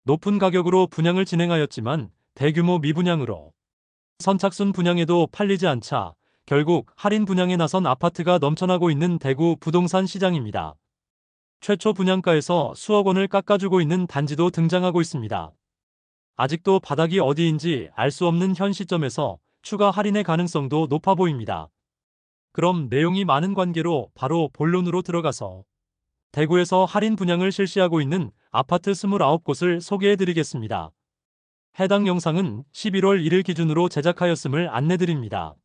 높은 가격으로 분양을 진행하였지만 대규모 미분양으로 선착순 분양에도 팔리지 않자 결국 할인 분양에 나선 아파트가 넘쳐나고 있는 대구 부동산 시장입니다. 최초 분양가에서 수억 원을 깎아주고 있는 단지도 등장하고 있습니다. 아직도 바닥이 어디인지 알 수 없는 현 시점에서 추가 할인의 가능성도 높아 보입니다. 그럼 내용이 많은 관계로 바로 본론으로 들어가서 대구에서 할인 분양을 실시하고 있는 아파트 29곳을 소개해드리겠습니다. 해당 영상은 11월 1일 기준으로 제작하였음을 안내드립니다.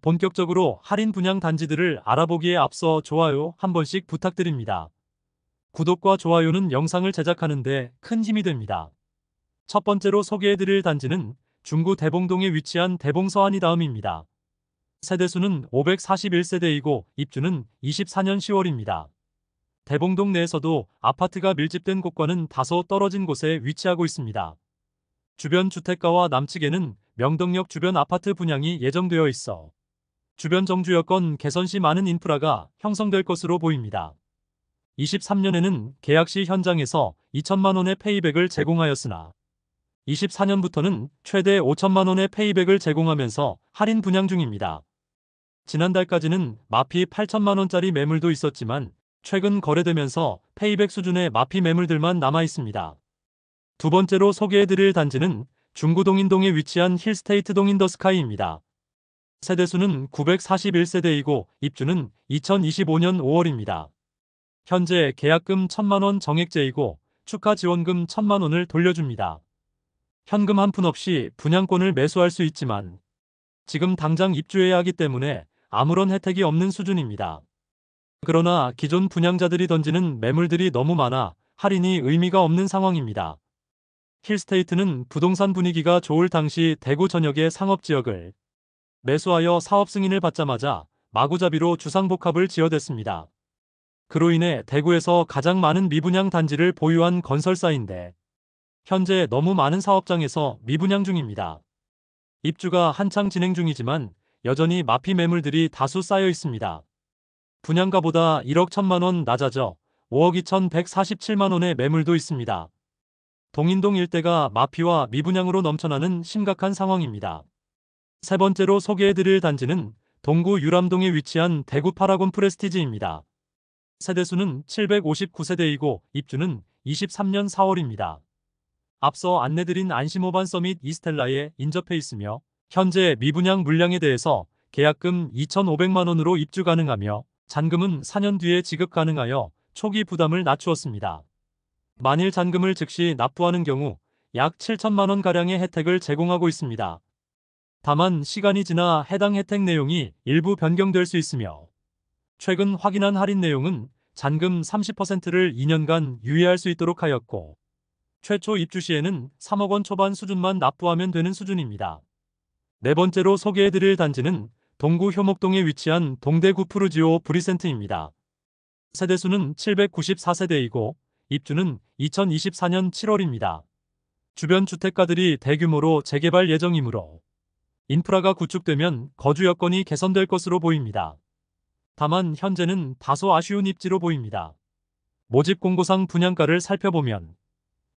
본격적으로 할인 분양 단지들을 알아보기에 앞서 좋아요 한 번씩 부탁드립니다. 구독과 좋아요는 영상을 제작하는데 큰 힘이 됩니다. 첫 번째로 소개해드릴 단지는 중구 대봉동에 위치한 대봉서안이 다음입니다. 세대수는 541세대이고 입주는 24년 10월입니다. 대봉동 내에서도 아파트가 밀집된 곳과는 다소 떨어진 곳에 위치하고 있습니다. 주변 주택가와 남측에는 명덕역 주변 아파트 분양이 예정되어 있어 주변 정주 여건 개선 시 많은 인프라가 형성될 것으로 보입니다. 23년에는 계약 시 현장에서 2천만 원의 페이백을 제공하였으나 24년부터는 최대 5천만 원의 페이백을 제공하면서 할인 분양 중입니다. 지난달까지는 마피 8천만 원짜리 매물도 있었지만 최근 거래되면서 페이백 수준의 마피 매물들만 남아 있습니다. 두 번째로 소개해드릴 단지는 중구 동인동에 위치한 힐스테이트 동인더스카이입니다. 세대수는 941세대이고 입주는 2025년 5월입니다. 현재 계약금 1천만 원 정액제이고 축하 지원금 1천만 원을 돌려줍니다. 현금 한 푼 없이 분양권을 매수할 수 있지만 지금 당장 입주해야 하기 때문에 아무런 혜택이 없는 수준입니다. 그러나 기존 분양자들이 던지는 매물들이 너무 많아 할인이 의미가 없는 상황입니다. 힐스테이트는 부동산 분위기가 좋을 당시 대구 전역의 상업지역을 매수하여 사업 승인을 받자마자 마구잡이로 주상복합을 지어댔습니다. 그로 인해 대구에서 가장 많은 미분양 단지를 보유한 건설사인데 현재 너무 많은 사업장에서 미분양 중입니다. 입주가 한창 진행 중이지만 여전히 마피 매물들이 다수 쌓여 있습니다. 분양가보다 1억 1천만 원 낮아져 5억 2,147만 원의 매물도 있습니다. 동인동 일대가 마피와 미분양으로 넘쳐나는 심각한 상황입니다. 세 번째로 소개해드릴 단지는 동구 유람동에 위치한 대구 파라곤 프레스티지입니다. 세대수는 759세대이고 입주는 23년 4월입니다. 앞서 안내드린 안심오반 서밋 이스텔라에 인접해 있으며 현재 미분양 물량에 대해서 계약금 2,500만 원으로 입주 가능하며 잔금은 4년 뒤에 지급 가능하여 초기 부담을 낮추었습니다. 만일 잔금을 즉시 납부하는 경우 약 7천만 원가량의 혜택을 제공하고 있습니다. 다만 시간이 지나 해당 혜택 내용이 일부 변경될 수 있으며 최근 확인한 할인 내용은 잔금 30%를 2년간 유예할 수 있도록 하였고 최초 입주 시에는 3억 원 초반 수준만 납부하면 되는 수준입니다. 네 번째로 소개해드릴 단지는 동구 효목동에 위치한 동대구 푸르지오 브리센트입니다. 세대수는 794세대이고 입주는 2024년 7월입니다. 주변 주택가들이 대규모로 재개발 예정이므로 인프라가 구축되면 거주 여건이 개선될 것으로 보입니다. 다만 현재는 다소 아쉬운 입지로 보입니다. 모집 공고상 분양가를 살펴보면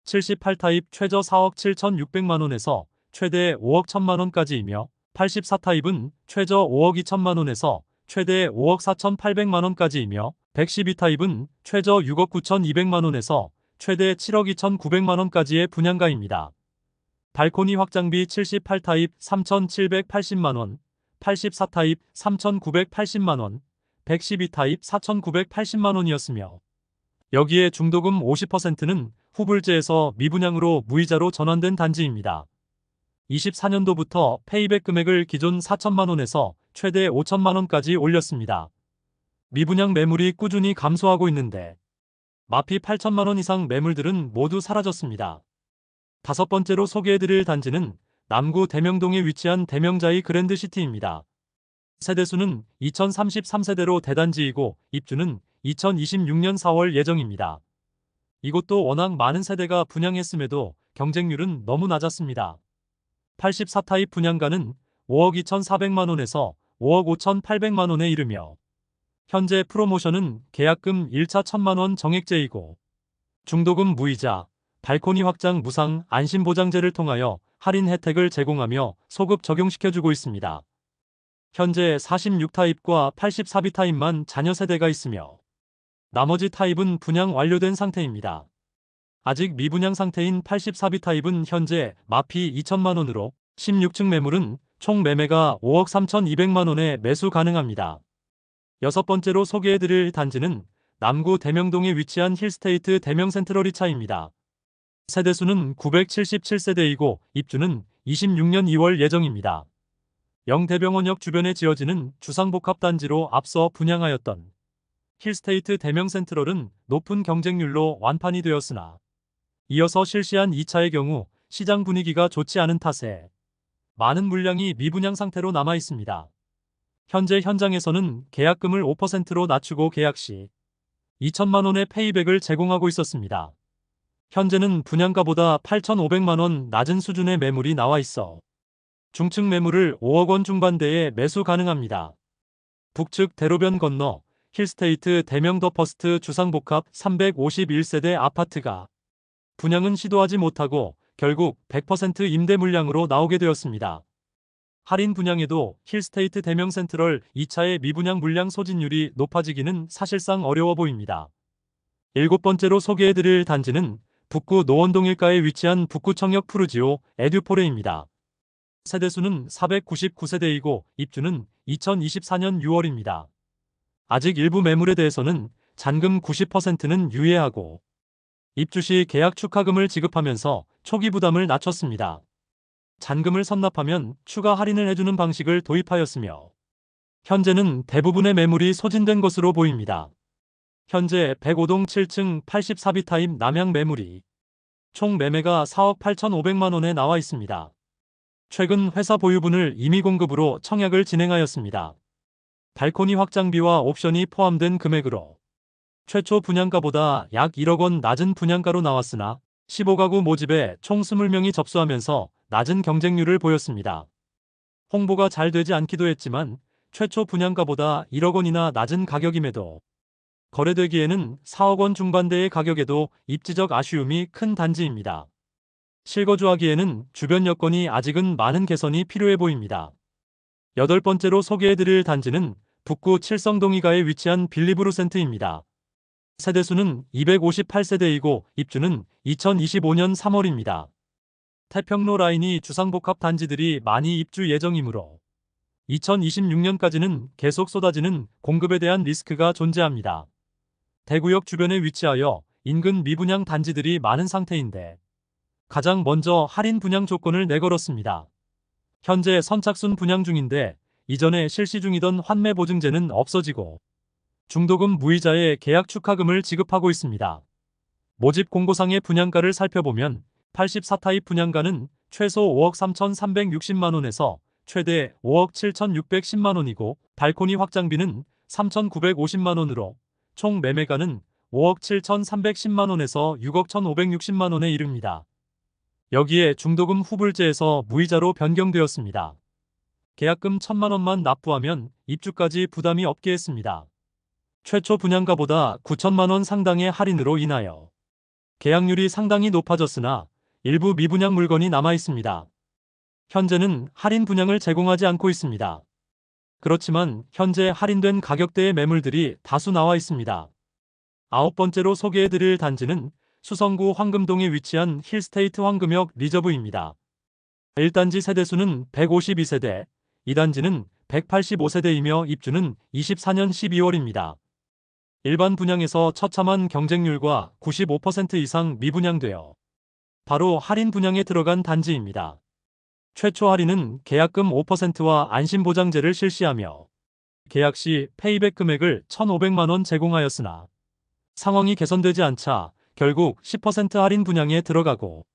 78타입 최저 4억 7,600만 원에서 최대 5억 1천만 원까지이며 84타입은 최저 5억 2천만 원에서 최대 5억 4,800만 원까지이며 112타입은 최저 6억 9,200만 원에서 최대 7억 2,900만 원까지의 분양가입니다. 발코니 확장비 78타입 3,780만 원, 84타입 3,980만 원, 112타입 4,980만 원이었으며 여기에 중도금 50%는 후불제에서 미분양으로 무이자로 전환된 단지입니다. 24년도부터 페이백 금액을 기존 4천만 원에서 최대 5천만 원까지 올렸습니다. 미분양 매물이 꾸준히 감소하고 있는데 마피 8천만 원 이상 매물들은 모두 사라졌습니다. 다섯 번째로 소개해드릴 단지는 남구 대명동에 위치한 대명자이 그랜드시티입니다. 세대수는 2033세대로 대단지이고 입주는 2026년 4월 예정입니다. 이곳도 워낙 많은 세대가 분양했음에도 경쟁률은 너무 낮았습니다. 84타입 분양가는 5억 2,400만 원에서 5억 5,800만 원에 이르며 현재 프로모션은 계약금 1차 1,000만 원 정액제이고 중도금 무이자, 발코니 확장 무상 안심보장제를 통하여 할인 혜택을 제공하며 소급 적용시켜주고 있습니다. 현재 46타입과 84B 타입만 자녀 세대가 있으며 나머지 타입은 분양 완료된 상태입니다. 아직 미분양 상태인 84B 타입은 현재 마피 2천만원으로 16층 매물은 총 매매가 5억 3,200만원에 매수 가능합니다. 여섯 번째로 소개해드릴 단지는 남구 대명동에 위치한 힐스테이트 대명센트럴이차입니다. 세대수는 977세대이고 입주는 26년 2월 예정입니다. 영대병원역 주변에 지어지는 주상복합단지로 앞서 분양하였던 힐스테이트 대명센트럴은 높은 경쟁률로 완판이 되었으나 이어서 실시한 2차의 경우 시장 분위기가 좋지 않은 탓에 많은 물량이 미분양 상태로 남아 있습니다. 현재 현장에서는 계약금을 5%로 낮추고 계약 시 2천만원의 페이백을 제공하고 있었습니다. 현재는 분양가보다 8,500만원 낮은 수준의 매물이 나와 있어 중층 매물을 5억원 중반대에 매수 가능합니다. 북측 대로변 건너 힐스테이트 대명더퍼스트 주상복합 351세대 아파트가 분양은 시도하지 못하고 결국 100% 임대 물량으로 나오게 되었습니다. 할인 분양에도 힐스테이트 대명센트럴 2차의 미분양 물량 소진율이 높아지기는 사실상 어려워 보입니다. 일곱 번째로 소개해드릴 단지는 북구 노원동 일가에 위치한 북구청역 푸르지오 에듀포레입니다. 세대수는 499세대이고 입주는 2024년 6월입니다. 아직 일부 매물에 대해서는 잔금 90%는 유예하고 입주 시 계약 축하금을 지급하면서 초기 부담을 낮췄습니다. 잔금을 선납하면 추가 할인을 해주는 방식을 도입하였으며 현재는 대부분의 매물이 소진된 것으로 보입니다. 현재 105동 7층 84B 타입 남향 매물이 총 매매가 4억 8,500만원에 나와 있습니다. 최근 회사 보유분을 임의 공급으로 청약을 진행하였습니다. 발코니 확장비와 옵션이 포함된 금액으로 최초 분양가보다 약 1억원 낮은 분양가로 나왔으나 15가구 모집에 총 20명이 접수하면서 낮은 경쟁률을 보였습니다. 홍보가 잘 되지 않기도 했지만 최초 분양가보다 1억원이나 낮은 가격임에도 거래되기에는 4억원 중반대의 가격에도 입지적 아쉬움이 큰 단지입니다. 실거주하기에는 주변 여건이 아직은 많은 개선이 필요해 보입니다. 여덟 번째로 소개해드릴 단지는 북구 칠성동이가에 위치한 빌리브루센트입니다. 세대수는 258세대이고 입주는 2025년 3월입니다. 태평로 라인이 주상복합 단지들이 많이 입주 예정이므로 2026년까지는 계속 쏟아지는 공급에 대한 리스크가 존재합니다. 대구역 주변에 위치하여 인근 미분양 단지들이 많은 상태인데 가장 먼저 할인 분양 조건을 내걸었습니다. 현재 선착순 분양 중인데 이전에 실시 중이던 환매 보증제는 없어지고 중도금 무이자의 계약 축하금을 지급하고 있습니다. 모집 공고상의 분양가를 살펴보면 84타입 분양가는 최소 5억 3,360만원에서 최대 5억 7,610만원이고 발코니 확장비는 3,950만원으로 총 매매가는 5억 7,310만원에서 6억 1,560만원에 이릅니다. 여기에 중도금 후불제에서 무이자로 변경되었습니다. 계약금 1,000만원만 납부하면 입주까지 부담이 없게 했습니다. 최초 분양가보다 9천만원 상당의 할인으로 인하여 계약률이 상당히 높아졌으나 일부 미분양 물건이 남아 있습니다. 현재는 할인 분양을 제공하지 않고 있습니다. 그렇지만 현재 할인된 가격대의 매물들이 다수 나와 있습니다. 아홉 번째로 소개해드릴 단지는 수성구 황금동에 위치한 힐스테이트 황금역 리저브입니다. 1단지 세대수는 152세대, 2단지는 185세대이며 입주는 24년 12월입니다. 일반 분양에서 처참한 경쟁률과 95% 이상 미분양되어 바로 할인 분양에 들어간 단지입니다. 최초 할인은 계약금 5%와 안심보장제를 실시하며 계약 시 페이백 금액을 1,500만원 제공하였으나 상황이 개선되지 않자 결국 10% 할인 분양에 들어가고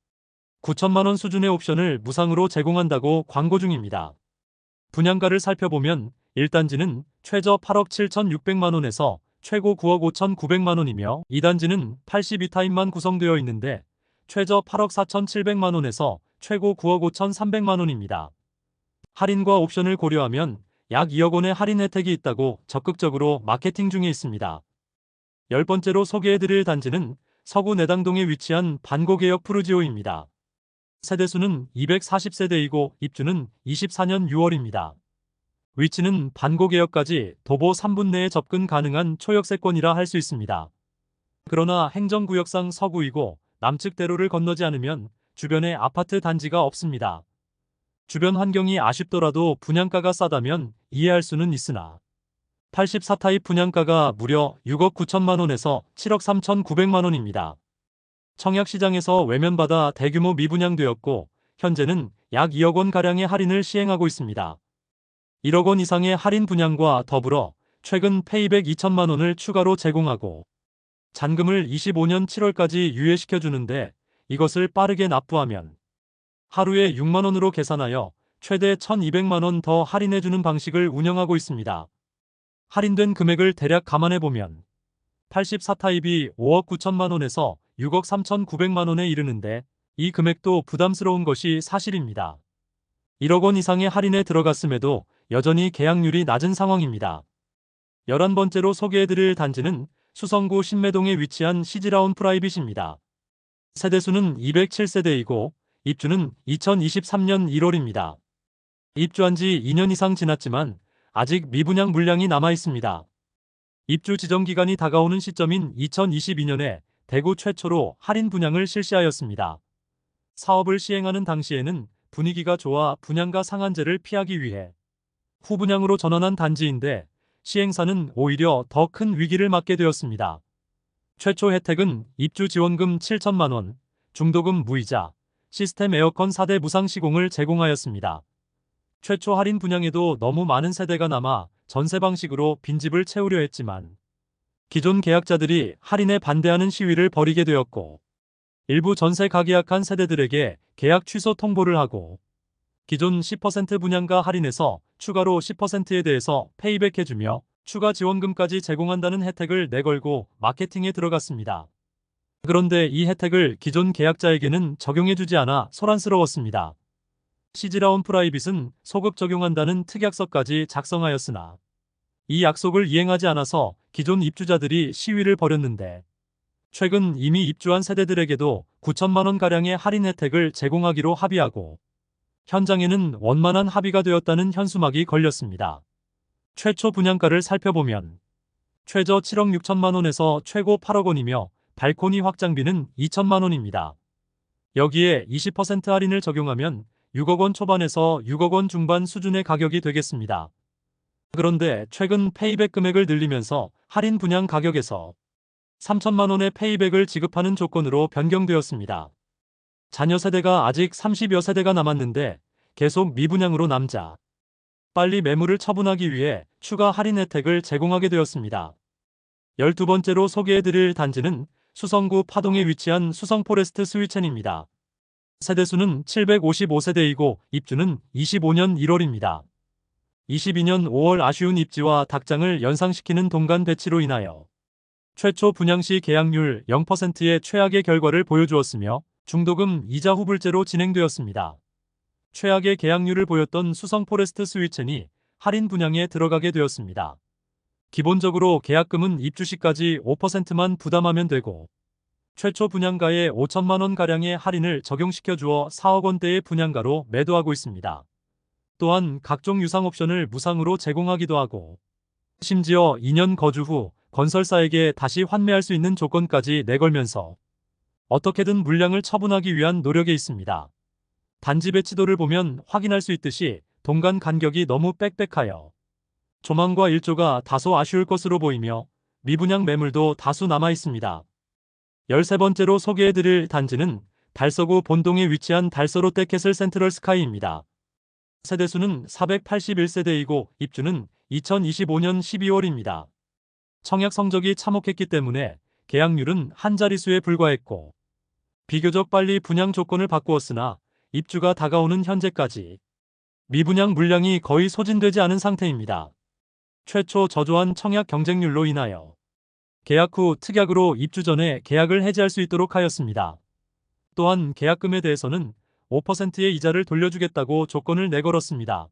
9천만원 수준의 옵션을 무상으로 제공한다고 광고 중입니다. 분양가를 살펴보면 1단지는 최저 8억 7,600만원에서 최고 9억 5,900만원이며 2단지는 82타입만 구성되어 있는데 최저 8억 4,700만원에서 최고 9억 5,300만원입니다. 할인과 옵션을 고려하면 약 2억 원의 할인 혜택이 있다고 적극적으로 마케팅 중에 있습니다. 열 번째로 소개해드릴 단지는 서구 내당동에 위치한 반고개역 푸르지오입니다. 세대수는 240세대이고 입주는 24년 6월입니다. 위치는 반고개역까지 도보 3분 내에 접근 가능한 초역세권이라 할 수 있습니다. 그러나 행정구역상 서구이고 남측 대로를 건너지 않으면 주변에 아파트 단지가 없습니다. 주변 환경이 아쉽더라도 분양가가 싸다면 이해할 수는 있으나 84타입 분양가가 무려 6억 9천만 원에서 7억 3천9백만 원입니다. 청약시장에서 외면받아 대규모 미분양되었고 현재는 약 2억 원가량의 할인을 시행하고 있습니다. 1억 원 이상의 할인 분양과 더불어 최근 페이백 2천만 원을 추가로 제공하고 잔금을 25년 7월까지 유예시켜주는데 이것을 빠르게 납부하면 하루에 6만 원으로 계산하여 최대 1,200만 원 더 할인해주는 방식을 운영하고 있습니다. 할인된 금액을 대략 감안해보면 84타입이 5억 9천만 원에서 6억 3천9백만 원에 이르는데 이 금액도 부담스러운 것이 사실입니다. 1억 원 이상의 할인에 들어갔음에도 여전히 계약률이 낮은 상황입니다. 11번째로 소개해드릴 단지는 수성구 신매동에 위치한 시즈라운 프라이빗입니다. 세대수는 207세대이고 입주는 2023년 1월입니다. 입주한 지 2년 이상 지났지만 아직 미분양 물량이 남아 있습니다. 입주 지정 기간이 다가오는 시점인 2022년에 대구 최초로 할인 분양을 실시하였습니다. 사업을 시행하는 당시에는 분위기가 좋아 분양가 상한제를 피하기 위해 후분양으로 전환한 단지인데 시행사는 오히려 더 큰 위기를 맞게 되었습니다. 최초 혜택은 입주 지원금 7천만 원, 중도금 무이자, 시스템 에어컨 4대 무상 시공을 제공하였습니다. 최초 할인 분양에도 너무 많은 세대가 남아 전세 방식으로 빈집을 채우려 했지만 기존 계약자들이 할인에 반대하는 시위를 벌이게 되었고 일부 전세 가계약한 세대들에게 계약 취소 통보를 하고 기존 10% 분양가 할인에서 추가로 10%에 대해서 페이백해주며 추가 지원금까지 제공한다는 혜택을 내걸고 마케팅에 들어갔습니다. 그런데 이 혜택을 기존 계약자에게는 적용해주지 않아 소란스러웠습니다. 시즈라운 프라이빗은 소급 적용한다는 특약서까지 작성하였으나 이 약속을 이행하지 않아서 기존 입주자들이 시위를 벌였는데 최근 이미 입주한 세대들에게도 9천만 원가량의 할인 혜택을 제공하기로 합의하고 현장에는 원만한 합의가 되었다는 현수막이 걸렸습니다. 최초 분양가를 살펴보면 최저 7억 6천만 원에서 최고 8억 원이며 발코니 확장비는 2천만 원입니다. 여기에 20% 할인을 적용하면 6억 원 초반에서 6억 원 중반 수준의 가격이 되겠습니다. 그런데 최근 페이백 금액을 늘리면서 할인 분양 가격에서 3천만 원의 페이백을 지급하는 조건으로 변경되었습니다. 자녀 세대가 아직 30여 세대가 남았는데 계속 미분양으로 남자 빨리 매물을 처분하기 위해 추가 할인 혜택을 제공하게 되었습니다. 12번째로 소개해드릴 단지는 수성구 파동에 위치한 수성포레스트 스위첸입니다. 세대수는 755세대이고 입주는 25년 1월입니다. 22년 5월 아쉬운 입지와 닭장을 연상시키는 동간 배치로 인하여 최초 분양 시 계약률 0%의 최악의 결과를 보여주었으며 중도금 이자 후불제로 진행되었습니다. 최악의 계약률을 보였던 수성포레스트 스위첸이 할인 분양에 들어가게 되었습니다. 기본적으로 계약금은 입주 시까지 5%만 부담하면 되고 최초 분양가에 5천만 원가량의 할인을 적용시켜 주어 4억 원대의 분양가로 매도하고 있습니다. 또한 각종 유상 옵션을 무상으로 제공하기도 하고 심지어 2년 거주 후 건설사에게 다시 환매할 수 있는 조건까지 내걸면서 어떻게든 물량을 처분하기 위한 노력에 있습니다. 단지 배치도를 보면 확인할 수 있듯이 동간 간격이 너무 빽빽하여 조망과 일조가 다소 아쉬울 것으로 보이며 미분양 매물도 다수 남아 있습니다. 13번째로 소개해드릴 단지는 달서구 본동에 위치한 달서 롯데캐슬 센트럴 스카이입니다. 세대수는 481세대이고 입주는 2025년 12월입니다. 청약 성적이 참혹했기 때문에 계약률은 한 자릿수에 불과했고 비교적 빨리 분양 조건을 바꾸었으나 입주가 다가오는 현재까지 미분양 물량이 거의 소진되지 않은 상태입니다. 최초 저조한 청약 경쟁률로 인하여 계약 후 특약으로 입주 전에 계약을 해지할 수 있도록 하였습니다. 또한 계약금에 대해서는 5%의 이자를 돌려주겠다고 조건을 내걸었습니다.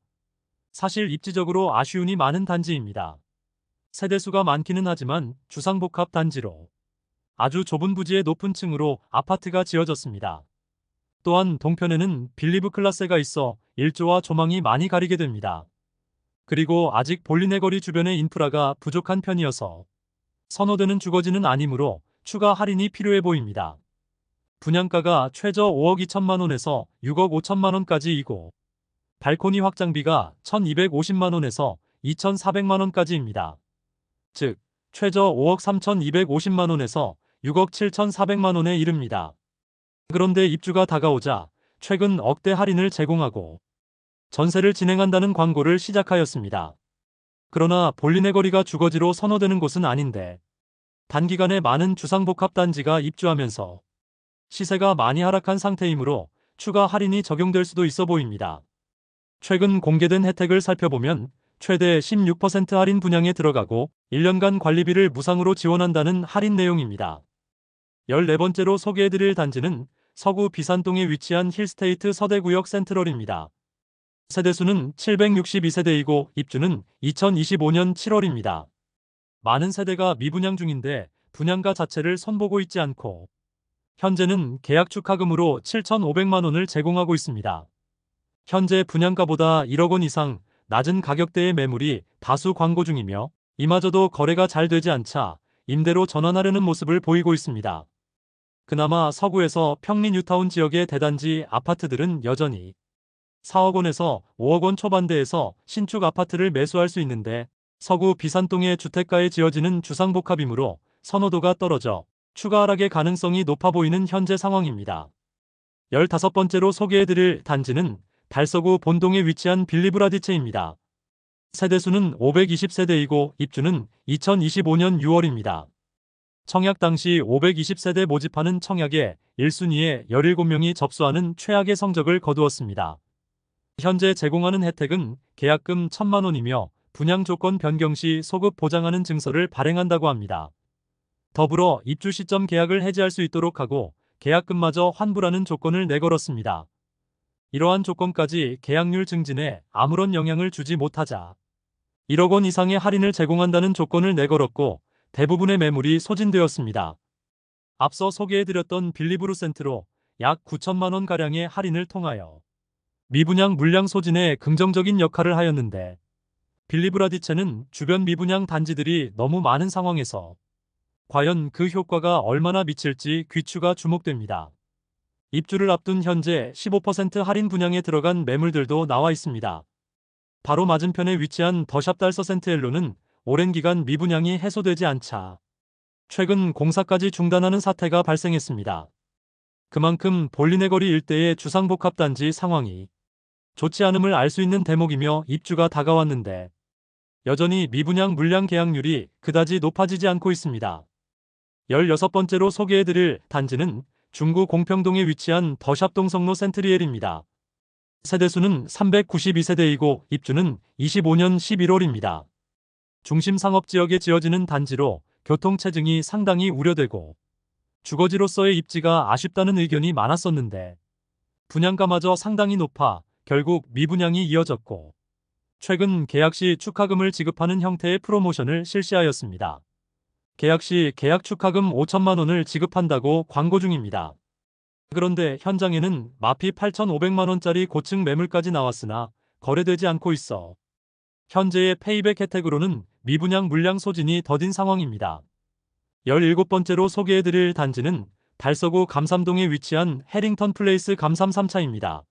사실 입지적으로 아쉬움이 많은 단지입니다. 세대수가 많기는 하지만 주상복합 단지로 아주 좁은 부지의 높은 층으로 아파트가 지어졌습니다. 또한 동편에는 빌리브 클라스가 있어 일조와 조망이 많이 가리게 됩니다. 그리고 아직 볼리네 거리 주변의 인프라가 부족한 편이어서 선호되는 주거지는 아니므로 추가 할인이 필요해 보입니다. 분양가가 최저 5억 2천만 원에서 6억 5천만 원까지이고 발코니 확장비가 1,250만 원에서 2,400만 원까지입니다. 즉, 최저 5억 3,250만 원에서 6억 7,400만 원에 이릅니다. 그런데 입주가 다가오자 최근 억대 할인을 제공하고 전세를 진행한다는 광고를 시작하였습니다. 그러나 볼리네 거리가 주거지로 선호되는 곳은 아닌데 단기간에 많은 주상복합단지가 입주하면서 시세가 많이 하락한 상태이므로 추가 할인이 적용될 수도 있어 보입니다. 최근 공개된 혜택을 살펴보면 최대 16% 할인 분양에 들어가고 1년간 관리비를 무상으로 지원한다는 할인 내용입니다. 14번째로 소개해드릴 단지는 서구 비산동에 위치한 힐스테이트 서대구역 센트럴입니다. 세대수는 762세대이고 입주는 2025년 7월입니다. 많은 세대가 미분양 중인데 분양가 자체를 손보고 있지 않고 현재는 계약 축하금으로 7,500만 원을 제공하고 있습니다. 현재 분양가보다 1억 원 이상 낮은 가격대의 매물이 다수 광고 중이며 이마저도 거래가 잘 되지 않자 임대로 전환하려는 모습을 보이고 있습니다. 그나마 서구에서 평리 뉴타운 지역의 대단지 아파트들은 여전히 4억 원에서 5억 원 초반대에서 신축 아파트를 매수할 수 있는데 서구 비산동의 주택가에 지어지는 주상복합이므로 선호도가 떨어져 추가 하락의 가능성이 높아 보이는 현재 상황입니다. 15번째로 소개해드릴 단지는 달서구 본동에 위치한 빌리브라디체입니다. 세대수는 520세대이고 입주는 2025년 6월입니다. 청약 당시 520세대 모집하는 청약에 1순위에 17명이 접수하는 최악의 성적을 거두었습니다. 현재 제공하는 혜택은 계약금 1,000만 원이며 분양 조건 변경 시 소급 보장하는 증서를 발행한다고 합니다. 더불어 입주 시점 계약을 해지할 수 있도록 하고 계약금마저 환불하는 조건을 내걸었습니다. 이러한 조건까지 계약률 증진에 아무런 영향을 주지 못하자 1억 원 이상의 할인을 제공한다는 조건을 내걸었고 대부분의 매물이 소진되었습니다. 앞서 소개해드렸던 빌리브루 센트로 약 9천만 원가량의 할인을 통하여 미분양 물량 소진에 긍정적인 역할을 하였는데 빌리브라디체는 주변 미분양 단지들이 너무 많은 상황에서 과연 그 효과가 얼마나 미칠지 귀추가 주목됩니다. 입주를 앞둔 현재 15% 할인 분양에 들어간 매물들도 나와 있습니다. 바로 맞은편에 위치한 더샵 달서 센트엘로는 오랜 기간 미분양이 해소되지 않자 최근 공사까지 중단하는 사태가 발생했습니다. 그만큼 볼리네 거리 일대의 주상복합단지 상황이 좋지 않음을 알 수 있는 대목이며 입주가 다가왔는데 여전히 미분양 물량 계약률이 그다지 높아지지 않고 있습니다. 16번째로 소개해드릴 단지는 중구 공평동에 위치한 더샵 동성로 센트리엘입니다. 세대수는 392세대이고 입주는 25년 11월입니다. 중심 상업지역에 지어지는 단지로 교통체증이 상당히 우려되고 주거지로서의 입지가 아쉽다는 의견이 많았었는데 분양가마저 상당히 높아 결국 미분양이 이어졌고 최근 계약 시 축하금을 지급하는 형태의 프로모션을 실시하였습니다. 계약 시 계약 축하금 5천만 원을 지급한다고 광고 중입니다. 그런데 현장에는 마피 8,500만 원짜리 고층 매물까지 나왔으나 거래되지 않고 있어 현재의 페이백 혜택으로는 미분양 물량 소진이 더딘 상황입니다. 17번째로 소개해드릴 단지는 달서구 감삼동에 위치한 해링턴 플레이스 감삼 3차입니다.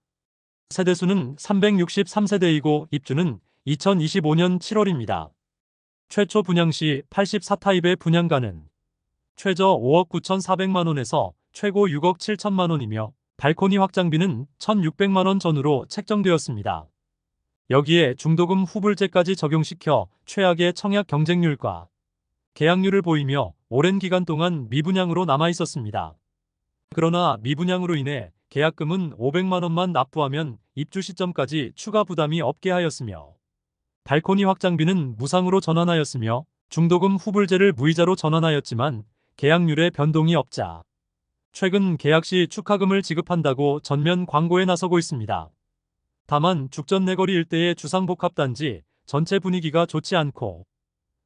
세대수는 363세대이고 입주는 2025년 7월입니다. 최초 분양 시 84타입의 분양가는 최저 5억 9,400만 원에서 최고 6억 7천만 원이며 발코니 확장비는 1,600만 원 전후로 책정되었습니다. 여기에 중도금 후불제까지 적용시켜 최악의 청약 경쟁률과 계약률을 보이며 오랜 기간 동안 미분양으로 남아있었습니다. 그러나 미분양으로 인해 계약금은 500만 원만 납부하면 입주 시점까지 추가 부담이 없게 하였으며 발코니 확장비는 무상으로 전환하였으며 중도금 후불제를 무이자로 전환하였지만 계약률에 변동이 없자 최근 계약 시 축하금을 지급한다고 전면 광고에 나서고 있습니다. 다만 죽전 내거리 일대의 주상복합단지 전체 분위기가 좋지 않고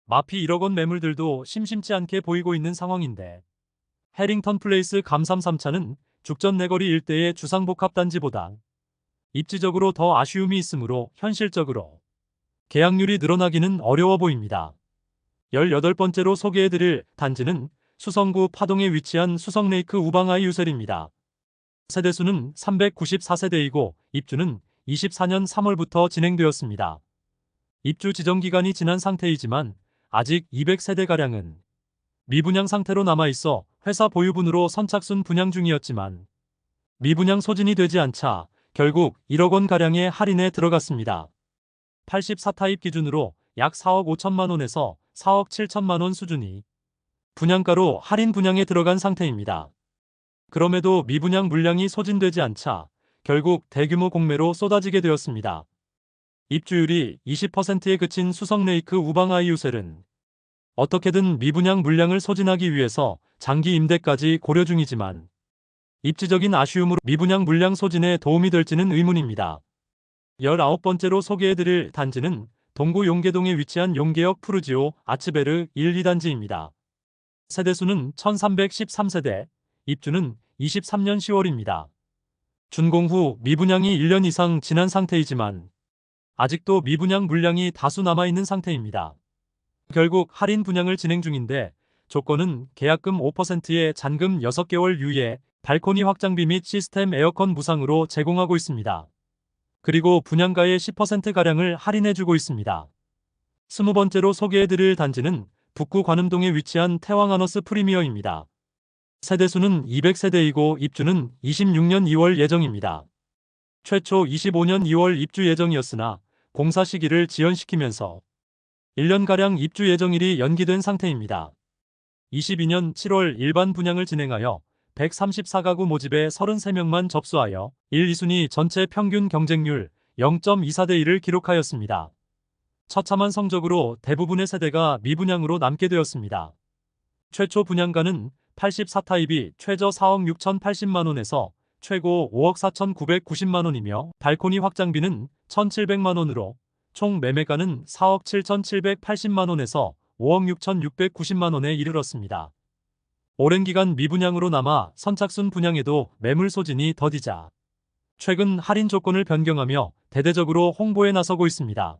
마피 1억 원 매물들도 심심치 않게 보이고 있는 상황인데 해링턴 플레이스 감삼 3차는 죽전 내거리 일대의 주상복합단지보다 입지적으로 더 아쉬움이 있으므로 현실적으로 계약률이 늘어나기는 어려워 보입니다. 18번째로 소개해드릴 단지는 수성구 파동에 위치한 수성레이크 우방아이 유셀입니다. 세대수는 394세대이고 입주는 24년 3월부터 진행되었습니다. 입주 지정기간이 지난 상태이지만 아직 200세대가량은 미분양 상태로 남아있어 회사 보유분으로 선착순 분양 중이었지만 미분양 소진이 되지 않자 결국 1억 원가량의 할인에 들어갔습니다. 84타입 기준으로 약 4억 5천만 원에서 4억 7천만 원 수준이 분양가로 할인 분양에 들어간 상태입니다. 그럼에도 미분양 물량이 소진되지 않자 결국 대규모 공매로 쏟아지게 되었습니다. 입주율이 20%에 그친 수성레이크 우방아이 유셀은 어떻게든 미분양 물량을 소진하기 위해서 장기 임대까지 고려 중이지만 입지적인 아쉬움으로 미분양 물량 소진에 도움이 될지는 의문입니다. 19번째로 소개해드릴 단지는 동구 용계동에 위치한 용계역 푸르지오 아츠베르 1, 2단지입니다. 세대수는 1313세대, 입주는 23년 10월입니다. 준공 후 미분양이 1년 이상 지난 상태이지만 아직도 미분양 물량이 다수 남아있는 상태입니다. 결국 할인 분양을 진행 중인데 조건은 계약금 5%에 잔금 6개월 유예, 발코니 확장비 및 시스템 에어컨 무상으로 제공하고 있습니다. 그리고 분양가의 10%가량을 할인해주고 있습니다. 20번째로 소개해드릴 단지는 북구 관음동에 위치한 태왕아너스 프리미어입니다. 세대수는 200세대이고 입주는 26년 2월 예정입니다. 최초 25년 2월 입주 예정이었으나 공사 시기를 지연시키면서 1년가량 입주 예정일이 연기된 상태입니다. 22년 7월 일반 분양을 진행하여 134가구 모집에 33명만 접수하여 1, 2순위 전체 평균 경쟁률 0.24대 1을 기록하였습니다. 처참한 성적으로 대부분의 세대가 미분양으로 남게 되었습니다. 최초 분양가는 84타입이 최저 4억 6,080만원에서 최고 5억 4,990만원이며 발코니 확장비는 1,700만원으로 총 매매가는 4억 7,780만원에서 5억 6,690만원에 이르렀습니다. 오랜 기간 미분양으로 남아 선착순 분양에도 매물 소진이 더디자 최근 할인 조건을 변경하며 대대적으로 홍보에 나서고 있습니다.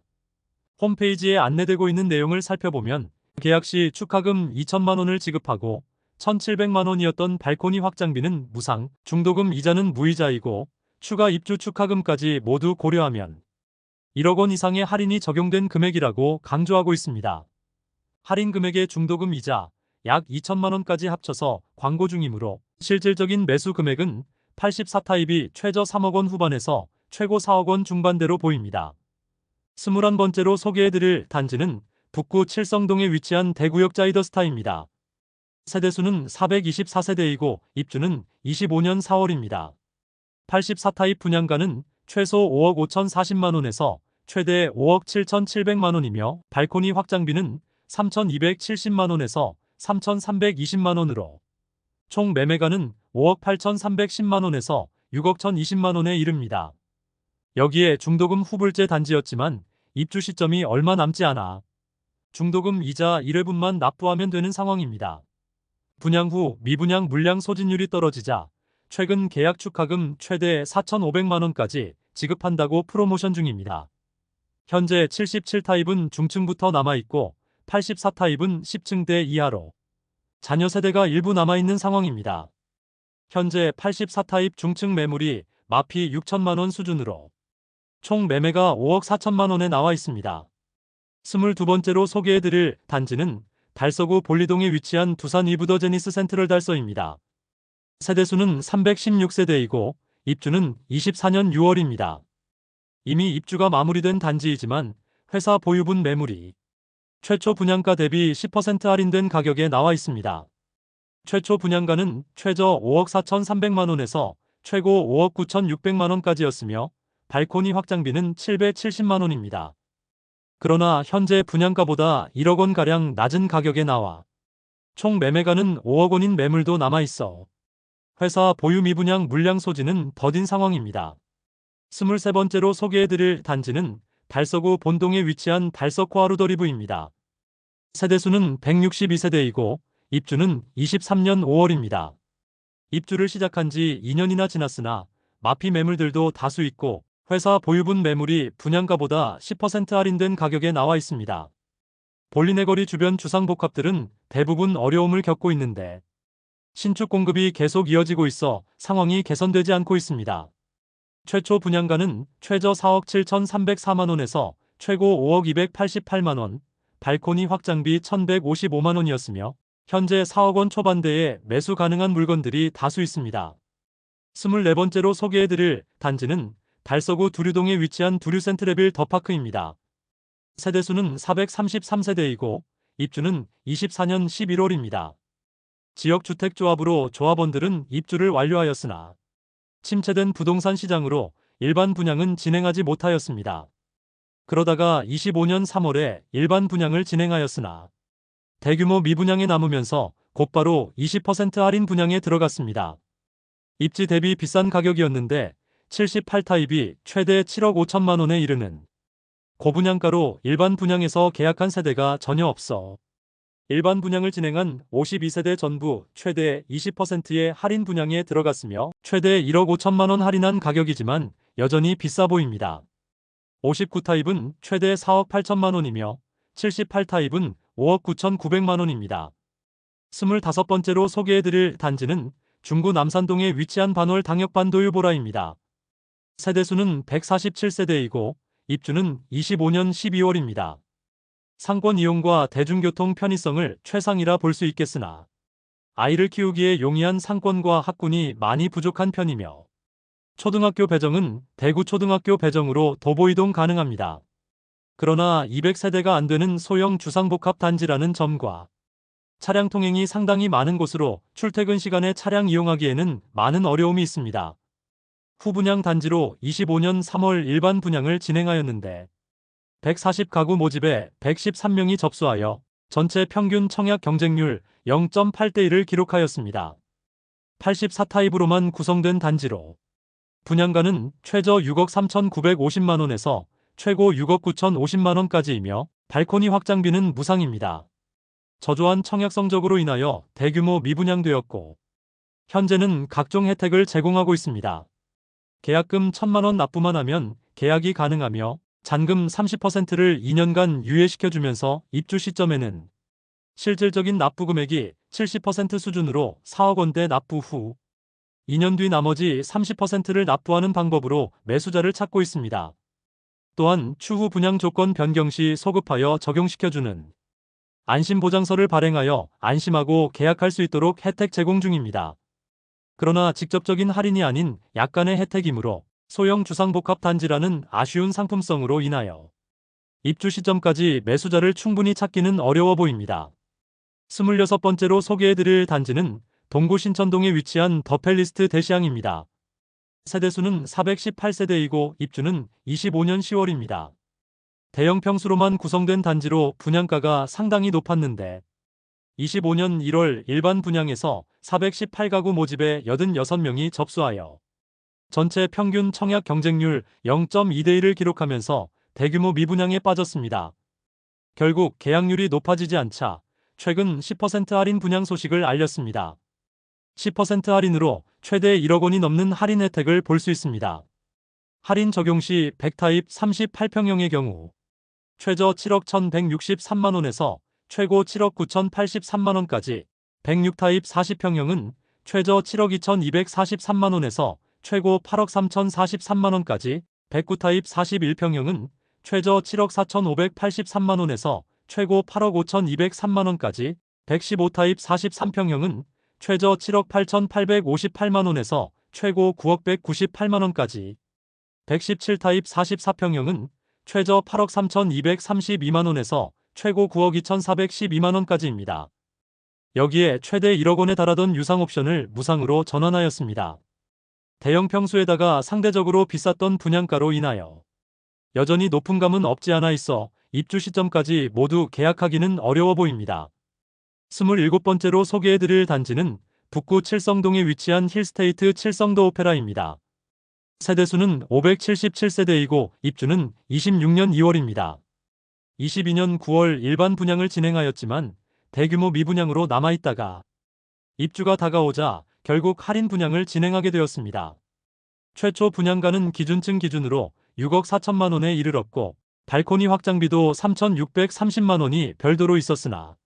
홈페이지에 안내되고 있는 내용을 살펴보면 계약 시 축하금 2천만 원을 지급하고 1,700만 원이었던 발코니 확장비는 무상, 중도금 이자는 무이자이고 추가 입주 축하금까지 모두 고려하면 1억 원 이상의 할인이 적용된 금액이라고 강조하고 있습니다. 할인 금액의 중도금 이자 약 2천만 원까지 합쳐서 광고 중이므로 실질적인 매수 금액은 84타입이 최저 3억 원 후반에서 최고 4억 원 중반대로 보입니다. 21번째로 소개해드릴 단지는 북구 칠성동에 위치한 대구역 자이더스타입니다. 세대수는 424세대이고 입주는 25년 4월입니다. 84타입 분양가는 최소 5억 5,040만원에서 최대 5억 7,700만원이며 발코니 확장비는 3,270만원에서 3,320만원으로 총 매매가는 5억 8,310만원에서 6억 1,020만원에 이릅니다. 여기에 중도금 후불제 단지였지만 입주 시점이 얼마 남지 않아 중도금 이자 1회분만 납부하면 되는 상황입니다. 분양 후 미분양 물량 소진율이 떨어지자 최근 계약 축하금 최대 4,500만원까지 지급한다고 프로모션 중입니다. 현재 77타입은 중층부터 남아있고 84타입은 10층대 이하로 잔여 세대가 일부 남아있는 상황입니다. 현재 84타입 중층 매물이 마피 6천만원 수준으로 총 매매가 5억 4천만원에 나와 있습니다. 22번째로 소개해드릴 단지는 달서구 볼리동에 위치한 두산 이브더 제니스 센트럴 달서입니다. 세대수는 316세대이고 입주는 24년 6월입니다. 이미 입주가 마무리된 단지이지만 회사 보유분 매물이 최초 분양가 대비 10% 할인된 가격에 나와 있습니다. 최초 분양가는 최저 5억 4,300만원에서 최고 5억 9,600만원까지였으며 발코니 확장비는 770만원입니다. 그러나 현재 분양가보다 1억 원가량 낮은 가격에 나와 총 매매가는 5억 원인 매물도 남아있어 회사 보유 미분양 물량 소진은 더딘 상황입니다. 23번째로 소개해드릴 단지는 달서구 본동에 위치한 달서코아루더리브입니다. 세대수는 162세대이고 입주는 23년 5월입니다. 입주를 시작한 지 2년이나 지났으나 마피 매물들도 다수 있고 회사 보유분 매물이 분양가보다 10% 할인된 가격에 나와 있습니다. 볼리네거리 주변 주상복합들은 대부분 어려움을 겪고 있는데 신축 공급이 계속 이어지고 있어 상황이 개선되지 않고 있습니다. 최초 분양가는 최저 4억 7,304만 원에서 최고 5억 288만 원, 발코니 확장비 1,155만 원이었으며 현재 4억 원 초반대에 매수 가능한 물건들이 다수 있습니다. 24번째로 소개해드릴 단지는 달서구 두류동에 위치한 두류 센트레빌 더파크입니다. 세대수는 433세대이고 입주는 24년 11월입니다. 지역주택조합으로 조합원들은 입주를 완료하였으나 침체된 부동산 시장으로 일반 분양은 진행하지 못하였습니다. 그러다가 25년 3월에 일반 분양을 진행하였으나 대규모 미분양에 남으면서 곧바로 20% 할인 분양에 들어갔습니다. 입지 대비 비싼 가격이었는데 78타입이 최대 7억 5천만 원에 이르는 고분양가로 일반 분양에서 계약한 세대가 전혀 없어 일반 분양을 진행한 52세대 전부 최대 20%의 할인 분양에 들어갔으며 최대 1억 5천만 원 할인한 가격이지만 여전히 비싸 보입니다. 59타입은 최대 4억 8천만 원이며 78타입은 5억 9,900만 원입니다. 25번째로 소개해드릴 단지는 중구 남산동에 위치한 반월 당역반도유보라입니다. 세대수는 147세대이고 입주는 25년 12월입니다. 상권 이용과 대중교통 편의성을 최상이라 볼 수 있겠으나 아이를 키우기에 용이한 상권과 학군이 많이 부족한 편이며 초등학교 배정은 대구 초등학교 배정으로 도보 이동 가능합니다. 그러나 200세대가 안 되는 소형 주상복합 단지라는 점과 차량 통행이 상당히 많은 곳으로 출퇴근 시간에 차량 이용하기에는 많은 어려움이 있습니다. 후분양 단지로 25년 3월 일반 분양을 진행하였는데 140가구 모집에 113명이 접수하여 전체 평균 청약 경쟁률 0.8대 1을 기록하였습니다. 84타입으로만 구성된 단지로 분양가는 최저 6억 3,950만 원에서 최고 6억 9,050만 원까지이며 발코니 확장비는 무상입니다. 저조한 청약 성적으로 인하여 대규모 미분양되었고 현재는 각종 혜택을 제공하고 있습니다. 계약금 1,000만 원 납부만 하면 계약이 가능하며 잔금 30%를 2년간 유예시켜주면서 입주 시점에는 실질적인 납부 금액이 70% 수준으로 4억 원대 납부 후 2년 뒤 나머지 30%를 납부하는 방법으로 매수자를 찾고 있습니다. 또한 추후 분양 조건 변경 시 소급하여 적용시켜주는 안심보장서를 발행하여 안심하고 계약할 수 있도록 혜택 제공 중입니다. 그러나 직접적인 할인이 아닌 약간의 혜택이므로 소형 주상복합 단지라는 아쉬운 상품성으로 인하여 입주 시점까지 매수자를 충분히 찾기는 어려워 보입니다. 26번째로 소개해드릴 단지는 동구 신천동에 위치한 더펠리스트 대시양입니다. 세대수는 418세대이고 입주는 25년 10월입니다. 대형 평수로만 구성된 단지로 분양가가 상당히 높았는데 25년 1월 일반 분양에서 418가구 모집에 86명이 접수하여 전체 평균 청약 경쟁률 0.2대 1을 기록하면서 대규모 미분양에 빠졌습니다. 결국 계약률이 높아지지 않자 최근 10% 할인 분양 소식을 알렸습니다. 10% 할인으로 최대 1억 원이 넘는 할인 혜택을 볼 수 있습니다. 할인 적용 시 100타입 38평형의 경우 최저 7억 1,163만 원에서 최고 7억 9,083만 원까지, 106타입 40평형은 최저 7억 2,243만 원에서 최고 8억 3,043만 원까지, 109타입 41평형은 최저 7억 4,583만 원에서 최고 8억 5,203만 원까지, 115타입 43평형은 최저 7억 8,858만 원에서 최고 9억 198만 원까지, 117타입 44평형은 최저 8억 3,232만 원에서 최고 9억 2,412만 원까지입니다. 여기에 최대 1억 원에 달하던 유상 옵션을 무상으로 전환하였습니다. 대형 평수에다가 상대적으로 비쌌던 분양가로 인하여 여전히 높은 감은 없지 않아 있어 입주 시점까지 모두 계약하기는 어려워 보입니다. 27번째로 소개해드릴 단지는 북구 칠성동에 위치한 힐스테이트 칠성도 오페라입니다. 세대수는 577세대이고 입주는 26년 2월입니다. 22년 9월 일반 분양을 진행하였지만 대규모 미분양으로 남아있다가 입주가 다가오자 결국 할인 분양을 진행하게 되었습니다. 최초 분양가는 기준층 기준으로 6억 4천만 원에 이르렀고 발코니 확장비도 3,630만 원이 별도로 있었으나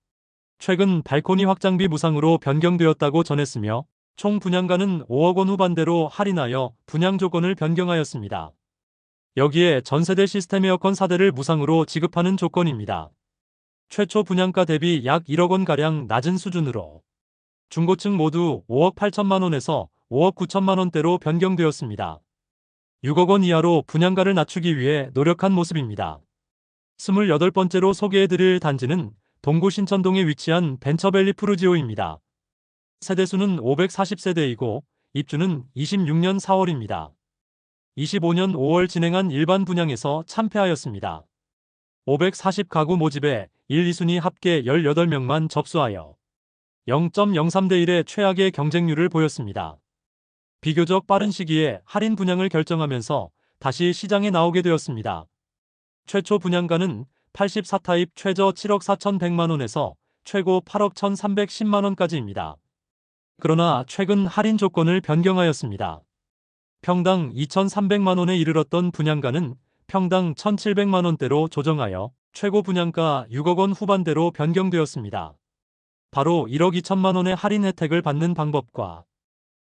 최근 발코니 확장비 무상으로 변경되었다고 전했으며 총 분양가는 5억 원 후반대로 할인하여 분양 조건을 변경하였습니다. 여기에 전세대 시스템 에어컨 4대를 무상으로 지급하는 조건입니다. 최초 분양가 대비 약 1억 원가량 낮은 수준으로 중고층 모두 5억 8천만 원에서 5억 9천만 원대로 변경되었습니다. 6억 원 이하로 분양가를 낮추기 위해 노력한 모습입니다. 28번째로 소개해드릴 단지는 동구 신천동에 위치한 벤처밸리 푸르지오입니다. 세대수는 540세대이고 입주는 26년 4월입니다. 25년 5월 진행한 일반 분양에서 참패하였습니다. 540가구 모집에 1, 2순위 합계 18명만 접수하여 0.03대 1의 최악의 경쟁률을 보였습니다. 비교적 빠른 시기에 할인 분양을 결정하면서 다시 시장에 나오게 되었습니다. 최초 분양가는 84타입 최저 7억 4,100만 원에서 최고 8억 1,310만 원까지입니다. 그러나 최근 할인 조건을 변경하였습니다. 평당 2,300만 원에 이르렀던 분양가는 평당 1,700만 원대로 조정하여 최고 분양가 6억 원 후반대로 변경되었습니다. 바로 1억 2천만 원의 할인 혜택을 받는 방법과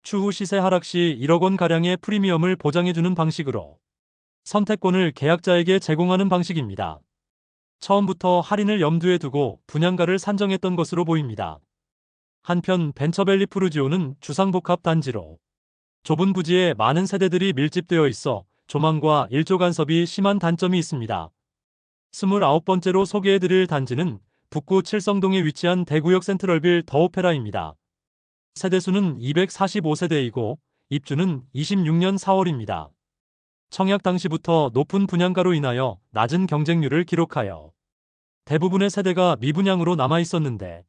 추후 시세 하락 시 1억 원가량의 프리미엄을 보장해주는 방식으로 선택권을 계약자에게 제공하는 방식입니다. 처음부터 할인을 염두에 두고 분양가를 산정했던 것으로 보입니다. 한편 벤처밸리 푸르지오는 주상복합 단지로 좁은 부지에 많은 세대들이 밀집되어 있어 조망과 일조 간섭이 심한 단점이 있습니다. 29번째로 소개해드릴 단지는 북구 칠성동에 위치한 대구역 센트럴빌 더 오페라입니다. 세대수는 245세대이고 입주는 26년 4월입니다. 청약 당시부터 높은 분양가로 인하여 낮은 경쟁률을 기록하여 대부분의 세대가 미분양으로 남아있었는데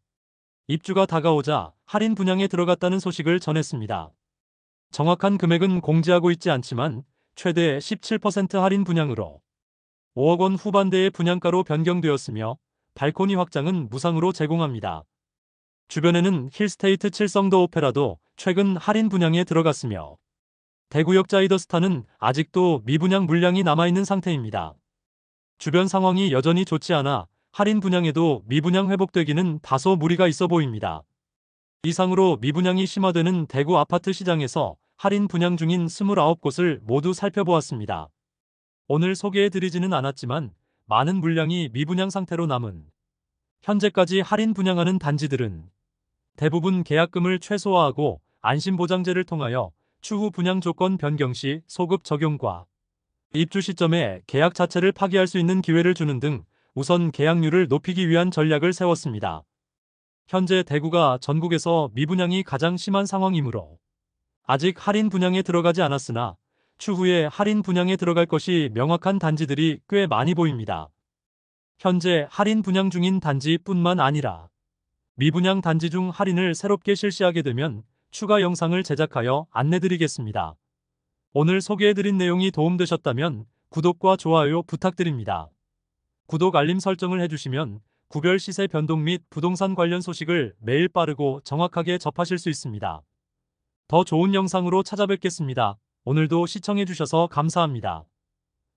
입주가 다가오자 할인 분양에 들어갔다는 소식을 전했습니다. 정확한 금액은 공지하고 있지 않지만 최대 17% 할인 분양으로 5억 원 후반대의 분양가로 변경되었으며 발코니 확장은 무상으로 제공합니다. 주변에는 힐스테이트 칠성더 오페라도 최근 할인 분양에 들어갔으며 대구역 자이더스타는 아직도 미분양 물량이 남아있는 상태입니다. 주변 상황이 여전히 좋지 않아 할인 분양에도 미분양 회복되기는 다소 무리가 있어 보입니다. 이상으로 미분양이 심화되는 대구 아파트 시장에서 할인 분양 중인 29곳을 모두 살펴보았습니다. 오늘 소개해드리지는 않았지만 많은 물량이 미분양 상태로 남은 현재까지 할인 분양하는 단지들은 대부분 계약금을 최소화하고 안심보장제를 통하여 추후 분양 조건 변경 시 소급 적용과 입주 시점에 계약 자체를 파기할 수 있는 기회를 주는 등 우선 계약률을 높이기 위한 전략을 세웠습니다. 현재 대구가 전국에서 미분양이 가장 심한 상황이므로 아직 할인 분양에 들어가지 않았으나 추후에 할인 분양에 들어갈 것이 명확한 단지들이 꽤 많이 보입니다. 현재 할인 분양 중인 단지뿐만 아니라 미분양 단지 중 할인을 새롭게 실시하게 되면 추가 영상을 제작하여 안내드리겠습니다. 오늘 소개해드린 내용이 도움되셨다면 구독과 좋아요 부탁드립니다. 구독 알림 설정을 해주시면 구별 시세 변동 및 부동산 관련 소식을 매일 빠르고 정확하게 접하실 수 있습니다. 더 좋은 영상으로 찾아뵙겠습니다. 오늘도 시청해주셔서 감사합니다.